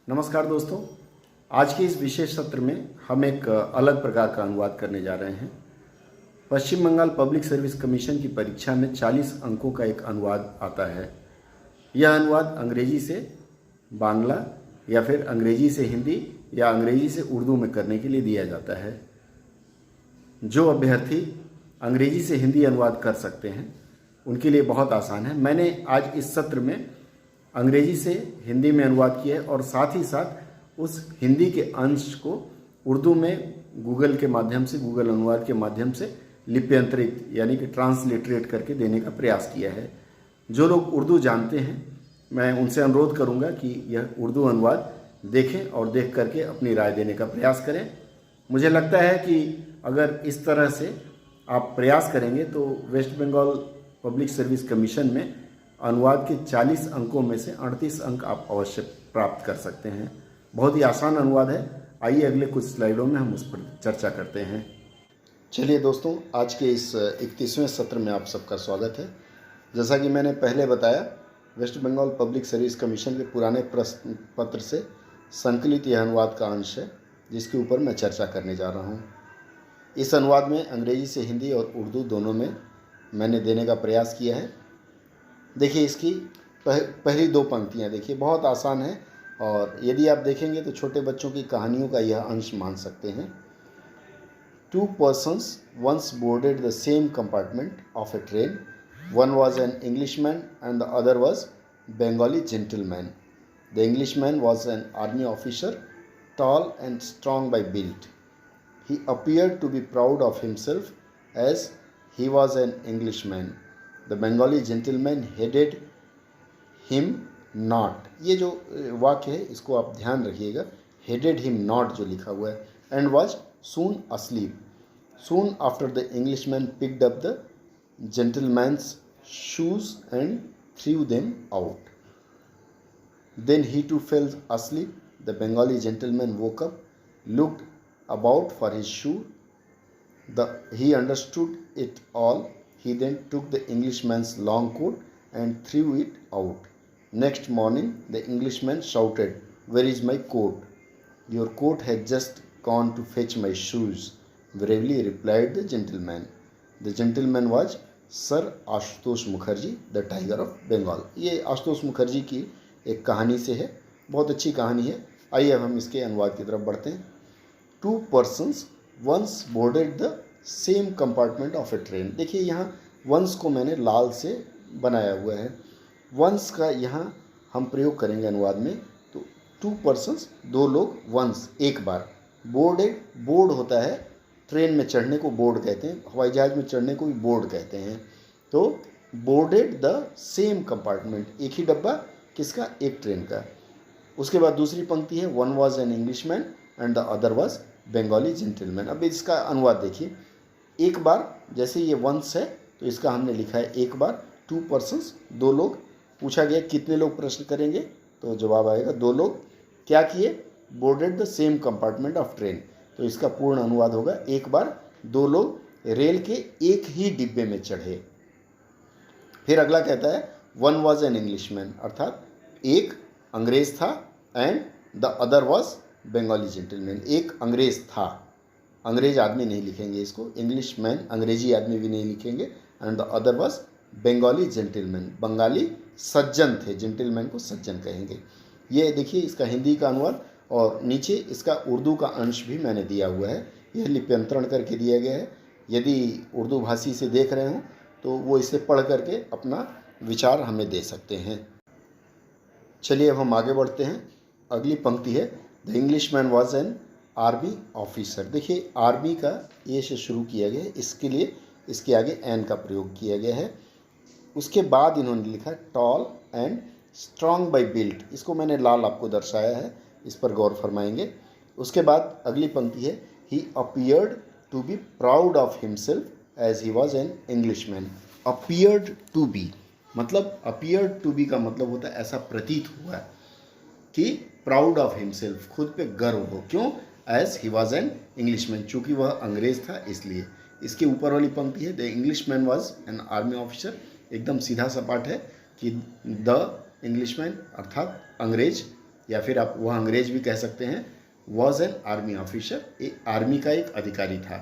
नमस्कार दोस्तों। आज के इस विशेष सत्र में हम एक अलग प्रकार का अनुवाद करने जा रहे हैं। पश्चिम बंगाल पब्लिक सर्विस कमीशन की परीक्षा में 40 अंकों का एक अनुवाद आता है। यह अनुवाद अंग्रेजी से बांग्ला या फिर अंग्रेजी से हिंदी या अंग्रेजी से उर्दू में करने के लिए दिया जाता है। जो अभ्यर्थी अंग्रेजी से हिंदी अनुवाद कर सकते हैं उनके लिए बहुत आसान है। मैंने आज इस सत्र में अंग्रेजी से हिंदी में अनुवाद किया है और साथ ही साथ उस हिंदी के अंश को उर्दू में गूगल के माध्यम से, गूगल अनुवाद के माध्यम से लिप्यंतरित यानी कि ट्रांसलिटरेट करके देने का प्रयास किया है। जो लोग उर्दू जानते हैं मैं उनसे अनुरोध करूंगा कि यह उर्दू अनुवाद देखें और देख करके अपनी राय देने का प्रयास करें। मुझे लगता है कि अगर इस तरह से आप प्रयास करेंगे तो West Bengal Public Service Commission में अनुवाद के 40 अंकों में से 38 अंक आप अवश्य प्राप्त कर सकते हैं। बहुत ही आसान अनुवाद है। आइए अगले कुछ स्लाइडों में हम उस पर चर्चा करते हैं। चलिए दोस्तों, आज के इस 31वें सत्र में आप सबका स्वागत है। जैसा कि मैंने पहले बताया, West Bengal Public Service Commission के पुराने प्रश्न पत्र से संकलित यह अनुवाद का अंश है जिसके ऊपर मैं चर्चा करने जा रहा हूँ। इस अनुवाद में अंग्रेजी से हिंदी और उर्दू दोनों में मैंने देने का प्रयास किया है। देखिए, इसकी पहली दो पंक्तियाँ देखिए, बहुत आसान है और यदि आप देखेंगे तो छोटे बच्चों की कहानियों का यह अंश मान सकते हैं। 2 persons once boarded the same compartment of a train. One was an Englishman and the other was Bengali gentleman. The Englishman was an army officer, tall and strong by build. He appeared to be proud of himself as he was an Englishman. The Bengali gentleman headed him not. ये जो वाक्य है इसको आप ध्यान रखिएगा। headed him not जो लिखा हुआ है, and was soon asleep. Soon after the Englishman picked up the gentleman's shoes and threw them out. Then he too fell asleep. The Bengali gentleman woke up, looked about for his shoe. He understood it all. He then took the Englishman's long coat and threw it out. Next morning, the Englishman shouted, "Where is my coat? Your coat had just gone to fetch my shoes," bravely replied the gentleman. The gentleman was Sir Ashutosh Mukherjee, the Tiger of Bengal. ये आशुतोष मुखर्जी की एक कहानी से है, बहुत अच्छी कहानी है। आइए अब हम इसके अनुवाद की तरफ बढ़ते हैं। 2 persons once boarded the same compartment of A train. देखिए, यहाँ वंस को मैंने लाल से बनाया हुआ है। वंस का यहाँ हम प्रयोग करेंगे अनुवाद में। तो 2 persons, 2 लोग, वंस एक बार, बोर्डेड, बोर्ड होता है ट्रेन में चढ़ने को बोर्ड कहते हैं, हवाई जहाज में चढ़ने को भी बोर्ड कहते हैं। तो बोर्डेड द सेम कंपार्टमेंट, एक ही डब्बा, किसका? एक ट्रेन का। उसके बाद दूसरी पंक्ति है, one was an Englishman and the other was Bengali gentleman. अब इसका अनुवाद देखिए। एक बार, जैसे ये वंस है तो इसका हमने लिखा है एक बार। 2 persons, 2 लोग। पूछा गया कितने लोग प्रश्न करेंगे तो जवाब आएगा 2 लोग। क्या किए? Boarded the same compartment of train. तो इसका पूर्ण अनुवाद होगा, एक बार 2 लोग रेल के एक ही डिब्बे में चढ़े। फिर अगला कहता है वन वॉज एन इंग्लिशमैन, अर्थात एक अंग्रेज था, and the other was Bengali gentleman, एक अंग्रेज था। अंग्रेज आदमी नहीं लिखेंगे इसको, इंग्लिश मैन, अंग्रेजी आदमी भी नहीं लिखेंगे। And the other was Bengali gentleman, Bengali सज्जन थे, जेंटलमैन को सज्जन कहेंगे। ये देखिए इसका हिंदी का अनुवाद, और नीचे इसका उर्दू का अंश भी मैंने दिया हुआ है। यह लिप्यंतरण करके दिया गया है। यदि उर्दू भाषी से देख रहे हों तो वो इसे पढ़ करके अपना विचार हमें दे सकते हैं। चलिए अब हम आगे बढ़ते हैं। अगली पंक्ति है, the Englishman was an army officer. देखिए, आर्मी का ए से शुरू किया गया है, इसके लिए इसके आगे एन का प्रयोग किया गया है। उसके बाद इन्होंने लिखा tall and strong by built. इसको मैंने लाल आपको दर्शाया है, इस पर गौर फरमाएंगे। उसके बाद अगली पंक्ति है, he appeared to be proud of himself as he was an Englishman. Appeared to be मतलब, अपीयर्ड टू बी का मतलब होता है ऐसा प्रतीत हुआ कि प्राउड ऑफ हिमसेल्फ, खुद पे गर्व हो। क्यों? As he was an Englishman, चूँकि वह अंग्रेज था इसलिए। इसके ऊपर वाली पंक्ति है, the Englishman was an army officer. एकदम सीधा सपाट है कि द इंग्लिशमैन अर्थात अंग्रेज या फिर आप वह अंग्रेज भी कह सकते हैं, was an army officer, army का एक अधिकारी था।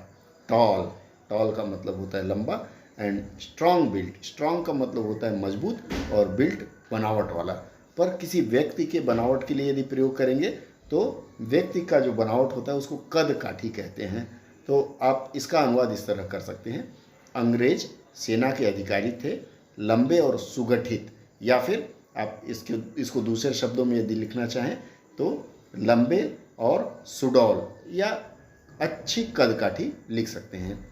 टॉल, टॉल का मतलब होता है लंबा, एंड स्ट्रॉन्ग बिल्ट, स्ट्रॉन्ग का मतलब होता है मजबूत, और बिल्ट बनावट वाला। पर किसी व्यक्ति के बनावट के लिए यदि प्रयोग करेंगे तो व्यक्ति का जो बनावट होता है उसको कद काठी कहते हैं। तो आप इसका अनुवाद इस तरह कर सकते हैं, अंग्रेज सेना के अधिकारी थे, लंबे और सुगठित, या फिर आप इसको दूसरे शब्दों में यदि लिखना चाहें तो लंबे और सुडौल या अच्छी कद काठी लिख सकते हैं।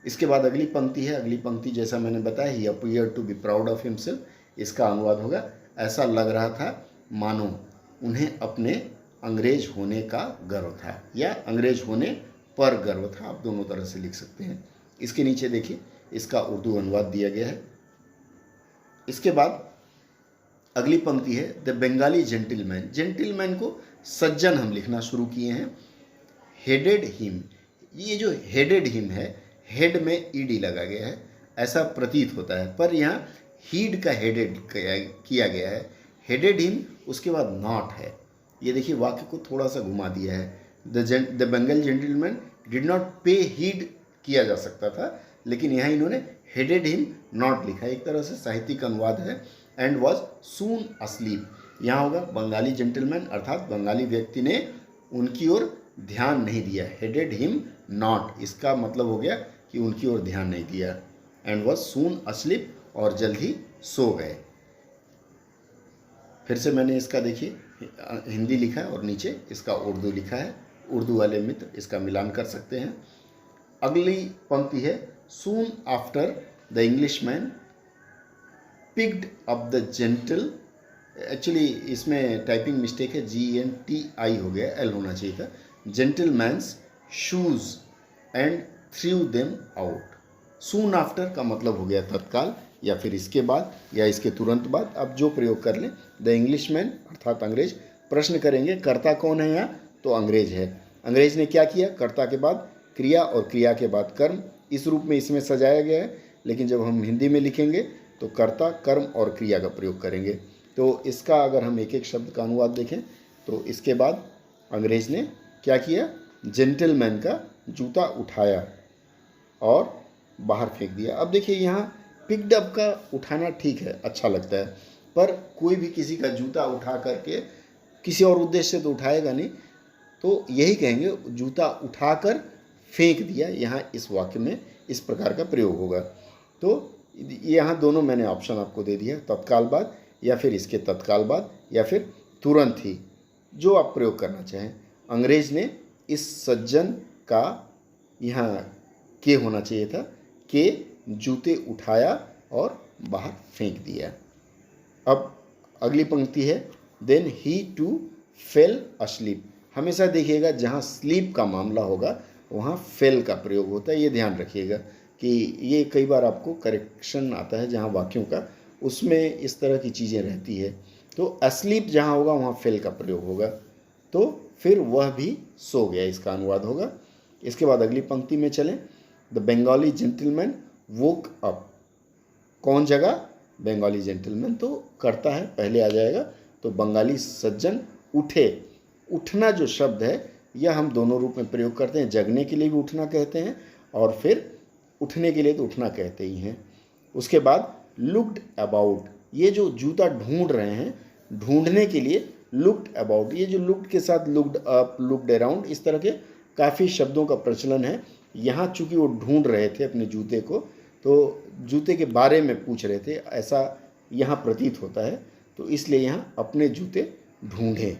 इसके बाद अगली पंक्ति है। अगली पंक्ति जैसा मैंने बताया, he appear to be proud of himself, इसका अनुवाद होगा, ऐसा लग रहा था मानो उन्हें अपने अंग्रेज होने का गर्व था, या अंग्रेज होने पर गर्व था, आप दोनों तरह से लिख सकते हैं। इसके नीचे देखिए इसका उर्दू अनुवाद दिया गया है। इसके बाद अगली पंक्ति है, द बंगाली जेंटिलमैन, जेंटिलमैन को सज्जन हम लिखना शुरू किए हैं। हेडेड हिम, ये जो हेडेड हिम है, हेड में ईडी लगा गया है, ऐसा प्रतीत होता है, पर यहाँ हीड का हेडेड किया गया है। हेडेड हिम, उसके बाद नॉट है। ये देखिए वाक्य को थोड़ा सा घुमा दिया है। The Bengali gentleman did not पे हीड किया जा सकता था, लेकिन यहाँ इन्होंने हेडेड हिम नॉट लिखा है, एक तरह से साहित्यिक अनुवाद है। एंड वॉज सून अस्लीप, यहाँ होगा बंगाली जेंटलमैन, अर्थात बंगाली व्यक्ति ने उनकी ओर ध्यान नहीं दिया। हेडेड हिम नॉट, इसका मतलब हो गया कि उनकी ओर ध्यान नहीं दिया। एंड वॉज सून अस्लीप, और जल्द ही सो गए। फिर से मैंने इसका देखिए हिंदी लिखा है और नीचे इसका उर्दू लिखा है, उर्दू वाले मित्र इसका मिलान कर सकते हैं। अगली पंक्ति है, soon after the Englishman picked up the gentle, actually इसमें टाइपिंग मिस्टेक है, GNTI हो गया, L होना चाहिए था, gentleman's shoes and through them out. Soon after का मतलब हो गया तत्काल, या फिर इसके बाद, या इसके तुरंत बाद, आप जो प्रयोग कर लें। द इंग्लिशमैन अर्थात अंग्रेज, प्रश्न करेंगे कर्ता कौन है यहाँ, तो अंग्रेज है। अंग्रेज ने क्या किया, कर्ता के बाद क्रिया और क्रिया के बाद कर्म, इस रूप में इसमें सजाया गया है। लेकिन जब हम हिंदी में लिखेंगे तो कर्ता, कर्म और क्रिया का प्रयोग करेंगे। तो इसका अगर हम एक एक शब्द का अनुवाद देखें तो इसके बाद अंग्रेज ने क्या किया, जेंटलमैन का जूता उठाया और बाहर फेंक दिया। अब देखिए यहाँ पिक्ड अप का उठाना ठीक है, अच्छा लगता है, पर कोई भी किसी का जूता उठा करके किसी और उद्देश्य से तो उठाएगा नहीं, तो यही कहेंगे जूता उठाकर फेंक दिया। यहाँ इस वाक्य में इस प्रकार का प्रयोग होगा। तो यहाँ दोनों मैंने ऑप्शन आपको दे दिया, तत्काल बाद, या फिर इसके तत्काल बाद, या फिर तुरंत ही, जो आप प्रयोग करना चाहें। अंग्रेज ने इस सज्जन का यहाँ के होना चाहिए था, के जूते उठाया और बाहर फेंक दिया। अब अगली पंक्ति है, then he too fell asleep. हमेशा देखिएगा जहाँ स्लीप का मामला होगा वहाँ फेल का प्रयोग होता है, ये ध्यान रखिएगा कि ये कई बार आपको करेक्शन आता है जहाँ वाक्यों का, उसमें इस तरह की चीज़ें रहती है। तो अस्लीप जहाँ होगा वहाँ फेल का प्रयोग होगा। तो फिर वह भी सो गया, इसका अनुवाद होगा। इसके बाद अगली पंक्ति में चलें, the Bengali gentleman woke up. कौन जगह, बंगाली जेंटलमैन तो करता है, पहले आ जाएगा। तो बंगाली सज्जन उठे। उठना जो शब्द है यह हम दोनों रूप में प्रयोग करते हैं, जगने के लिए भी उठना कहते हैं और फिर उठने के लिए तो उठना कहते ही हैं। उसके बाद लुक्ड अबाउट, ये जो जूता ढूंढ रहे हैं, ढूंढने के लिए लुक्ड अबाउट। ये जो लुक्ड के साथ लुक्ड अप, लुक्ड अराउंड, इस तरह के काफ़ी शब्दों का प्रचलन है। यहाँ चूँकि वो ढूंढ रहे थे अपने जूते को, तो जूते के बारे में पूछ रहे थे, ऐसा यहाँ प्रतीत होता है, तो इसलिए यहाँ अपने जूते ढूंढें।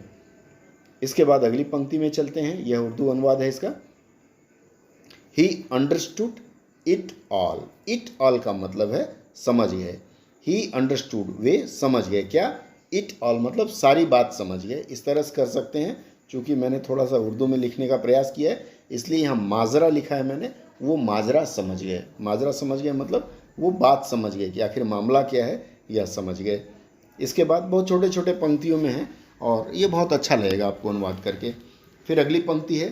इसके बाद अगली पंक्ति में चलते हैं, यह उर्दू अनुवाद है इसका। He understood it all. It all का मतलब है समझ गए। ही अंडरस्टूड, वे समझ गए। क्या, इट ऑल मतलब सारी बात समझ गए, इस तरह से कर सकते हैं। चूँकि मैंने थोड़ा सा उर्दू में लिखने का प्रयास किया है, इसलिए यहाँ माजरा लिखा है मैंने, वो माजरा समझ गए। माजरा समझ गए मतलब वो बात समझ गए कि आखिर मामला क्या है, यह समझ गए। इसके बाद बहुत छोटे छोटे पंक्तियों में है और ये बहुत अच्छा लगेगा आपको अनुवाद करके। फिर अगली पंक्ति है,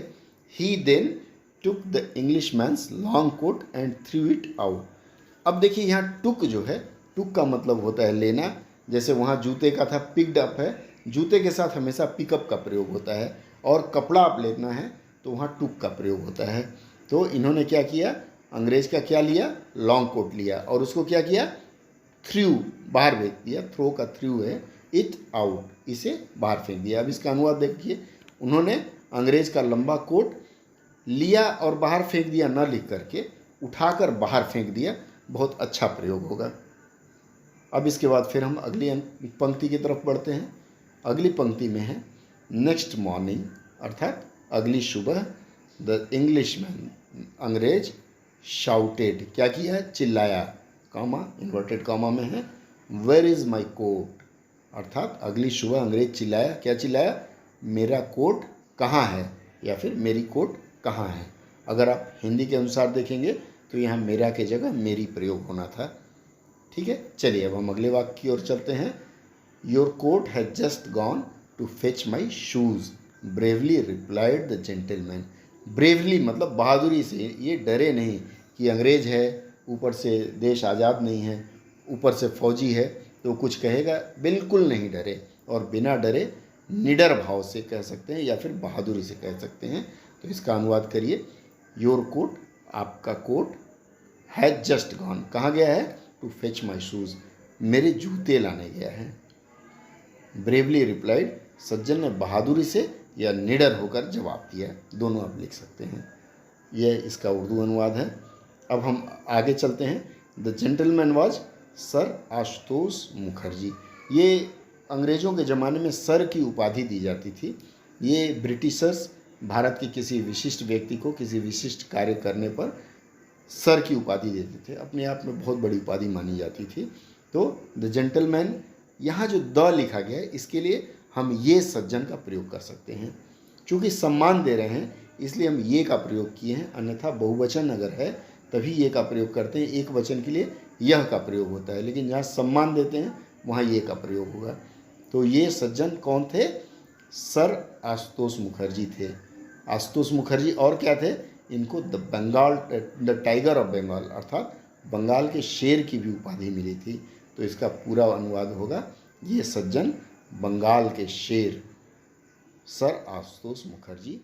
he then took the Englishman's long coat and threw it out. अब देखिए यहाँ टुक जो है, टुक का मतलब होता है लेना। जैसे वहाँ जूते का था पिक्ड अप है, जूते के साथ हमेशा पिकअप का प्रयोग होता है, और कपड़ा आप लेना है तो वहाँ टुक का प्रयोग होता है। तो इन्होंने क्या किया, अंग्रेज का क्या लिया, लॉन्ग कोट लिया, और उसको क्या किया, थ्रू, बाहर फेंक दिया। थ्रो का थ्रू है, इट आउट, इसे बाहर फेंक दिया। अब इसका अनुवाद देखिए, उन्होंने अंग्रेज का लंबा कोट लिया और बाहर फेंक दिया, न लिख करके उठाकर बाहर फेंक दिया। बहुत अच्छा प्रयोग होगा। अब इसके बाद फिर हम अगली पंक्ति की तरफ बढ़ते हैं। अगली पंक्ति में है नेक्स्ट मॉर्निंग, अर्थात अगली सुबह, द इंग्लिशमैन, अंग्रेज, शाउटेड, क्या किया, चिल्लाया, कामा इन्वर्टेड कामा में है, वेयर इज़ माई कोट, अर्थात अगली सुबह अंग्रेज चिल्लाया, क्या चिल्लाया, मेरा कोट कहाँ है, या फिर मेरी कोट कहाँ है। अगर आप हिंदी के अनुसार देखेंगे तो यहाँ मेरा के जगह मेरी प्रयोग होना था। ठीक है, चलिए अब हम अगले वाक्य की ओर चलते हैं। Your coat has just gone to fetch my shoes, bravely replied the gentleman. Bravely मतलब बहादुरी से, ये डरे नहीं कि अंग्रेज है, ऊपर से देश आज़ाद नहीं है, ऊपर से फौजी है तो कुछ कहेगा, बिल्कुल नहीं डरे, और बिना डरे निडर भाव से कह सकते हैं या फिर बहादुरी से कह सकते हैं। तो इसका अनुवाद करिए, योर कोट, आपका कोट, हैज जस्ट गॉन, कहाँ गया है, टू फेच माई शूज़, मेरे जूते लाने गया है। ब्रेवली रिप्लाइड, सज्जन ने बहादुरी से या निडर होकर जवाब दिया, दोनों आप लिख सकते हैं। यह इसका उर्दू अनुवाद है। अब हम आगे चलते हैं। The gentleman was sir Ashutosh Mukherjee. ये अंग्रेज़ों के ज़माने में सर की उपाधि दी जाती थी। ये ब्रिटिशर्स भारत के किसी विशिष्ट व्यक्ति को किसी विशिष्ट कार्य करने पर सर की उपाधि देते थे, अपने आप में बहुत बड़ी उपाधि मानी जाती थी। तो द जेंटलमैन, यहाँ जो द लिखा गया है इसके लिए हम ये सज्जन का प्रयोग कर सकते हैं। चूँकि सम्मान दे रहे हैं इसलिए हम ये का प्रयोग किए हैं, अन्यथा बहुवचन अगर है तभी ये का प्रयोग करते हैं, एक वचन के लिए यह का प्रयोग होता है, लेकिन जहाँ सम्मान देते हैं वहाँ ये का प्रयोग होगा। तो ये सज्जन कौन थे, सर आशुतोष मुखर्जी थे। आशुतोष मुखर्जी और क्या थे, इनको द टाइगर ऑफ बंगाल, अर्थात बंगाल के शेर की भी उपाधि मिली थी। तो इसका पूरा अनुवाद होगा, ये सज्जन बंगाल के शेर सर आशुतोष मुखर्जी